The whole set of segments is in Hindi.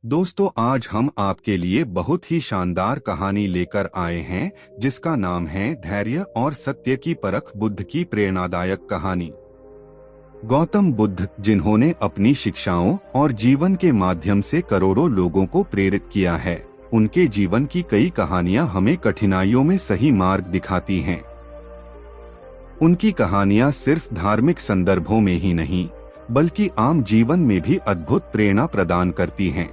दोस्तों, आज हम आपके लिए बहुत ही शानदार कहानी लेकर आए हैं जिसका नाम है धैर्य और सत्य की परख। बुद्ध की प्रेरणादायक कहानी। गौतम बुद्ध, जिन्होंने अपनी शिक्षाओं और जीवन के माध्यम से करोड़ों लोगों को प्रेरित किया है, उनके जीवन की कई कहानियां हमें कठिनाइयों में सही मार्ग दिखाती हैं। उनकी कहानियां सिर्फ धार्मिक संदर्भों में ही नहीं, बल्कि आम जीवन में भी अद्भुत प्रेरणा प्रदान करती हैं।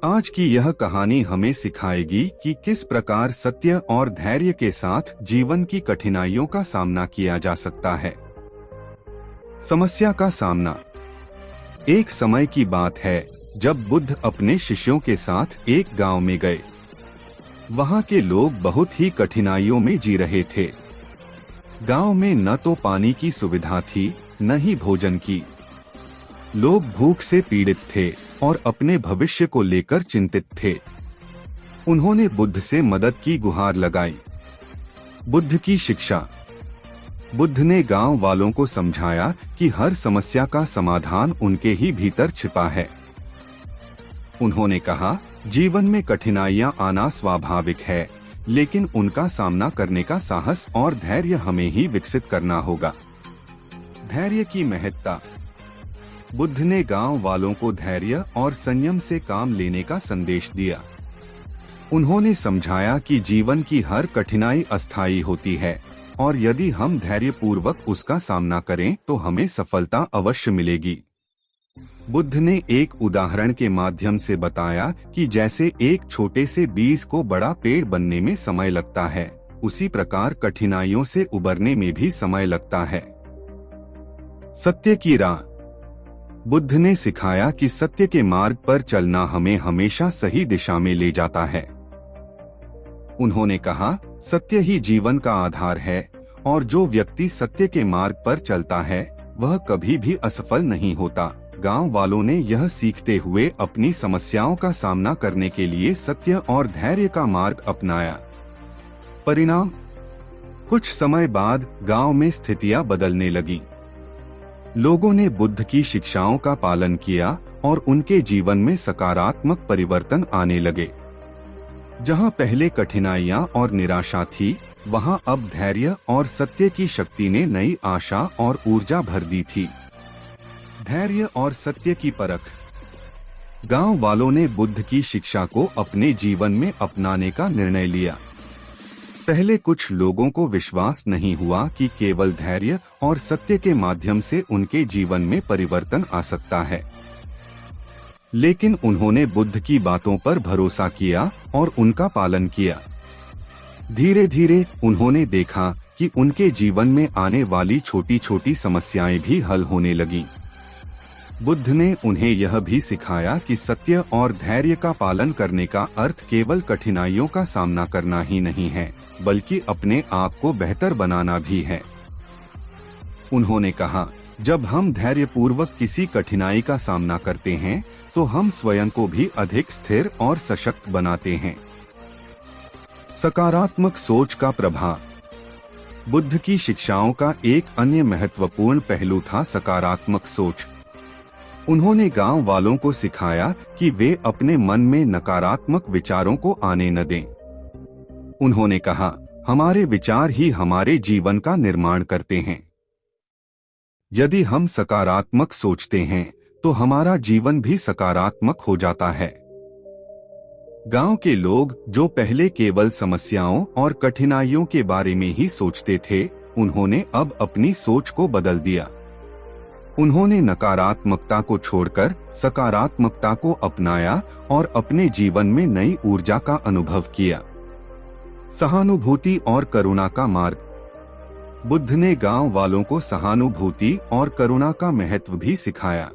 आज की यह कहानी हमें सिखाएगी कि किस प्रकार सत्य और धैर्य के साथ जीवन की कठिनाइयों का सामना किया जा सकता है। समस्या का सामना। एक समय की बात है जब बुद्ध अपने शिष्यों के साथ एक गांव में गए। वहां के लोग बहुत ही कठिनाइयों में जी रहे थे। गांव में न तो पानी की सुविधा थी, न ही भोजन की। लोग भूख से पीड़ित थे और अपने भविष्य को लेकर चिंतित थे। उन्होंने बुद्ध से मदद की गुहार लगाई। बुद्ध की शिक्षा। बुद्ध ने गांव वालों को समझाया कि हर समस्या का समाधान उनके ही भीतर छिपा है। उन्होंने कहा, जीवन में कठिनाइयां आना स्वाभाविक है, लेकिन उनका सामना करने का साहस और धैर्य हमें ही विकसित करना होगा। धैर्य की महत्ता। बुद्ध ने गांव वालों को धैर्य और संयम से काम लेने का संदेश दिया। उन्होंने समझाया कि जीवन की हर कठिनाई अस्थायी होती है और यदि हम धैर्यपूर्वक उसका सामना करें तो हमें सफलता अवश्य मिलेगी। बुद्ध ने एक उदाहरण के माध्यम से बताया कि जैसे एक छोटे से बीज को बड़ा पेड़ बनने में समय लगता है, उसी प्रकार कठिनाइयों से उबरने में भी समय लगता है। सत्य की राह। बुद्ध ने सिखाया कि सत्य के मार्ग पर चलना हमें हमेशा सही दिशा में ले जाता है। उन्होंने कहा, सत्य ही जीवन का आधार है और जो व्यक्ति सत्य के मार्ग पर चलता है वह कभी भी असफल नहीं होता। गांव वालों ने यह सीखते हुए अपनी समस्याओं का सामना करने के लिए सत्य और धैर्य का मार्ग अपनाया। परिणाम। कुछ समय बाद गांव में स्थितियां बदलने लगी। लोगों ने बुद्ध की शिक्षाओं का पालन किया और उनके जीवन में सकारात्मक परिवर्तन आने लगे। जहां पहले कठिनाइयां और निराशा थी, वहां अब धैर्य और सत्य की शक्ति ने नई आशा और ऊर्जा भर दी थी। धैर्य और सत्य की परख। गांव वालों ने बुद्ध की शिक्षा को अपने जीवन में अपनाने का निर्णय लिया। पहले कुछ लोगों को विश्वास नहीं हुआ कि केवल धैर्य और सत्य के माध्यम से उनके जीवन में परिवर्तन आ सकता है, लेकिन उन्होंने बुद्ध की बातों पर भरोसा किया और उनका पालन किया। धीरे धीरे उन्होंने देखा कि उनके जीवन में आने वाली छोटी छोटी समस्याएं भी हल होने लगीं। बुद्ध ने उन्हें यह भी सिखाया कि सत्य और धैर्य का पालन करने का अर्थ केवल कठिनाइयों का सामना करना ही नहीं है, बल्कि अपने आप को बेहतर बनाना भी है। उन्होंने कहा, जब हम धैर्यपूर्वक किसी कठिनाई का सामना करते हैं तो हम स्वयं को भी अधिक स्थिर और सशक्त बनाते हैं। सकारात्मक सोच का प्रभाव। बुद्ध की शिक्षाओं का एक अन्य महत्वपूर्ण पहलू था सकारात्मक सोच। उन्होंने गांव वालों को सिखाया कि वे अपने मन में नकारात्मक विचारों को आने न दें। उन्होंने कहा, हमारे विचार ही हमारे जीवन का निर्माण करते हैं। यदि हम सकारात्मक सोचते हैं तो हमारा जीवन भी सकारात्मक हो जाता है। गांव के लोग जो पहले केवल समस्याओं और कठिनाइयों के बारे में ही सोचते थे, उन्होंने अब अपनी सोच को बदल दिया। उन्होंने नकारात्मकता को छोड़कर सकारात्मकता को अपनाया और अपने जीवन में नई ऊर्जा का अनुभव किया। सहानुभूति और करुणा का मार्ग। बुद्ध ने गांव वालों को सहानुभूति और करुणा का महत्व भी सिखाया।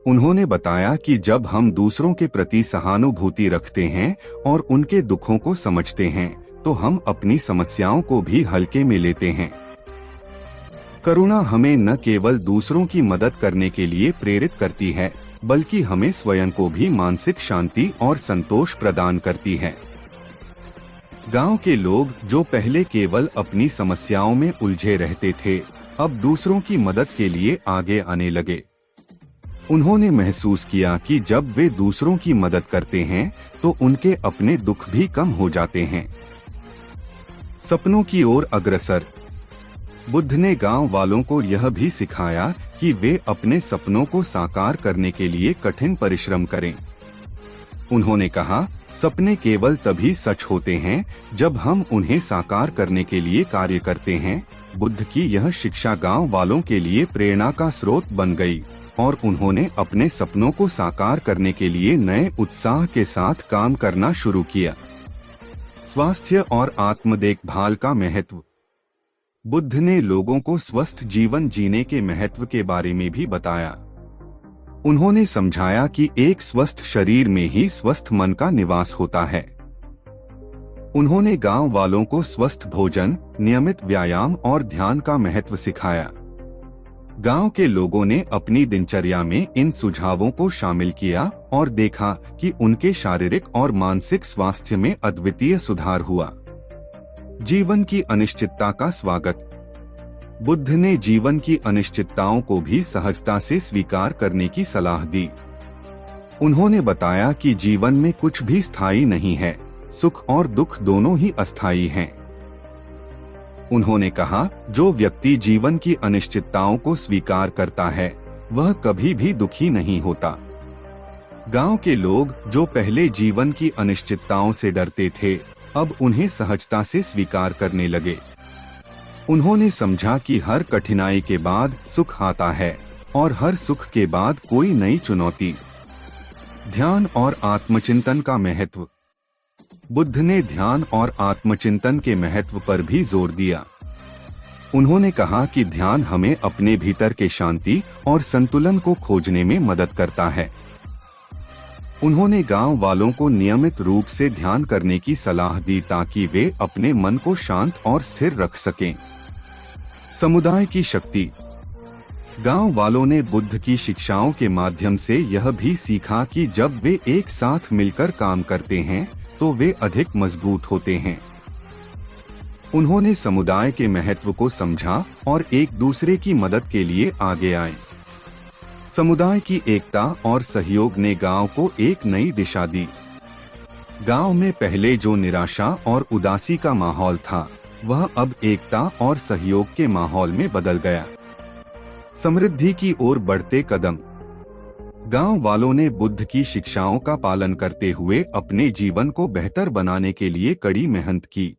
उन्होंने बताया कि जब हम दूसरों के प्रति सहानुभूति रखते हैं और उनके दुखों को समझते हैं, तो हम अपनी समस्याओं को भी हल्के में लेते हैं। करुणा हमें न केवल दूसरों की मदद करने के लिए प्रेरित करती है, बल्कि हमें स्वयं को भी मानसिक शांति और संतोष प्रदान करती है। गांव के लोग जो पहले केवल अपनी समस्याओं में उलझे रहते थे, अब दूसरों की मदद के लिए आगे आने लगे। उन्होंने महसूस किया कि जब वे दूसरों की मदद करते हैं तो उनके अपने दुख भी कम हो जाते हैं। सपनों की ओर अग्रसर। बुद्ध ने गांव वालों को यह भी सिखाया कि वे अपने सपनों को साकार करने के लिए कठिन परिश्रम करें। उन्होंने कहा, सपने केवल तभी सच होते हैं जब हम उन्हें साकार करने के लिए कार्य करते हैं। बुद्ध की यह शिक्षा गांव वालों के लिए प्रेरणा का स्रोत बन गई और उन्होंने अपने सपनों को साकार करने के लिए नए उत्साह के साथ काम करना शुरू किया। स्वास्थ्य और आत्म देखभाल का महत्व। बुद्ध ने लोगों को स्वस्थ जीवन जीने के महत्व के बारे में भी बताया। उन्होंने समझाया कि एक स्वस्थ शरीर में ही स्वस्थ मन का निवास होता है। उन्होंने गांव वालों को स्वस्थ भोजन, नियमित व्यायाम और ध्यान का महत्व सिखाया। गांव के लोगों ने अपनी दिनचर्या में इन सुझावों को शामिल किया और देखा कि उनके शारीरिक और मानसिक स्वास्थ्य में अद्वितीय सुधार हुआ। जीवन की अनिश्चितता का स्वागत। बुद्ध ने जीवन की अनिश्चितताओं को भी सहजता से स्वीकार करने की सलाह दी। उन्होंने बताया कि जीवन में कुछ भी स्थायी नहीं है, सुख और दुख दोनों ही अस्थायी हैं। उन्होंने कहा, जो व्यक्ति जीवन की अनिश्चितताओं को स्वीकार करता है वह कभी भी दुखी नहीं होता। गांव के लोग जो पहले जीवन की अनिश्चितताओं से डरते थे, अब उन्हें सहजता से स्वीकार करने लगे। उन्होंने समझा कि हर कठिनाई के बाद सुख आता है और हर सुख के बाद कोई नई चुनौती। ध्यान और आत्मचिंतन का महत्व। बुद्ध ने ध्यान और आत्मचिंतन के महत्व पर भी जोर दिया। उन्होंने कहा कि ध्यान हमें अपने भीतर के शांति और संतुलन को खोजने में मदद करता है। उन्होंने गांव वालों को नियमित रूप से ध्यान करने की सलाह दी ताकि वे अपने मन को शांत और स्थिर रख सकें। समुदाय की शक्ति। गांव वालों ने बुद्ध की शिक्षाओं के माध्यम से यह भी सीखा कि जब वे एक साथ मिलकर काम करते हैं तो वे अधिक मजबूत होते हैं। उन्होंने समुदाय के महत्व को समझा और एक दूसरे की मदद के लिए आगे आए। समुदाय की एकता और सहयोग ने गांव को एक नई दिशा दी। गांव में पहले जो निराशा और उदासी का माहौल था, वह अब एकता और सहयोग के माहौल में बदल गया। समृद्धि की ओर बढ़ते कदम। गांव वालों ने बुद्ध की शिक्षाओं का पालन करते हुए अपने जीवन को बेहतर बनाने के लिए कड़ी मेहनत की।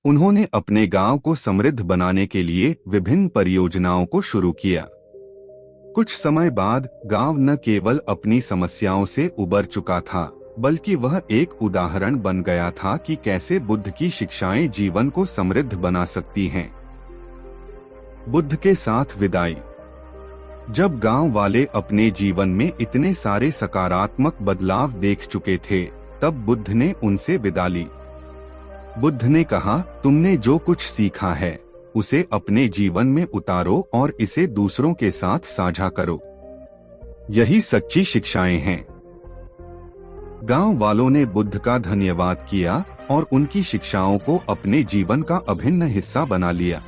उन्होंने अपने गांव को समृद्ध बनाने के लिए विभिन्न परियोजनाओं को शुरू किया। कुछ समय बाद गांव न केवल अपनी समस्याओं से उबर चुका था, बल्कि वह एक उदाहरण बन गया था कि कैसे बुद्ध की शिक्षाएं जीवन को समृद्ध बना सकती हैं। बुद्ध के साथ विदाई। जब गांव वाले अपने जीवन में इतने सारे सकारात्मक बदलाव देख चुके थे, तब बुद्ध ने उनसे विदा ली। बुद्ध ने कहा, तुमने जो कुछ सीखा है उसे अपने जीवन में उतारो और इसे दूसरों के साथ साझा करो। यही सच्ची शिक्षाएं हैं। गांव वालों ने बुद्ध का धन्यवाद किया और उनकी शिक्षाओं को अपने जीवन का अभिन्न हिस्सा बना लिया।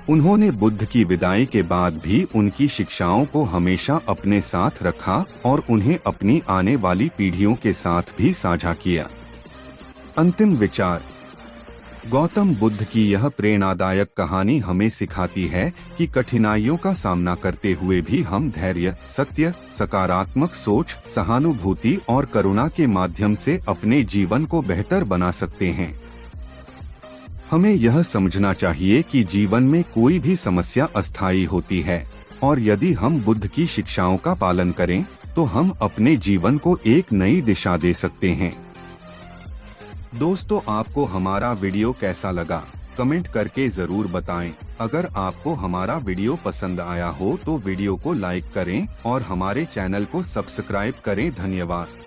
उन्होंने बुद्ध की विदाई के बाद भी उनकी शिक्षाओं को हमेशा अपने साथ रखा और उन्हें अपनी आने वाली पीढ़ियों के साथ भी साझा किया। अंतिम विचार। गौतम बुद्ध की यह प्रेरणादायक कहानी हमें सिखाती है कि कठिनाइयों का सामना करते हुए भी हम धैर्य, सत्य, सकारात्मक सोच, सहानुभूति और करुणा के माध्यम से अपने जीवन को बेहतर बना सकते हैं। हमें यह समझना चाहिए कि जीवन में कोई भी समस्या अस्थायी होती है और यदि हम बुद्ध की शिक्षाओं का पालन करें तो हम अपने जीवन को एक नई दिशा दे सकते हैं। दोस्तों, आपको हमारा वीडियो कैसा लगा कमेंट करके जरूर बताएं। अगर आपको हमारा वीडियो पसंद आया हो तो वीडियो को लाइक करें और हमारे चैनल को सब्सक्राइब करें। धन्यवाद।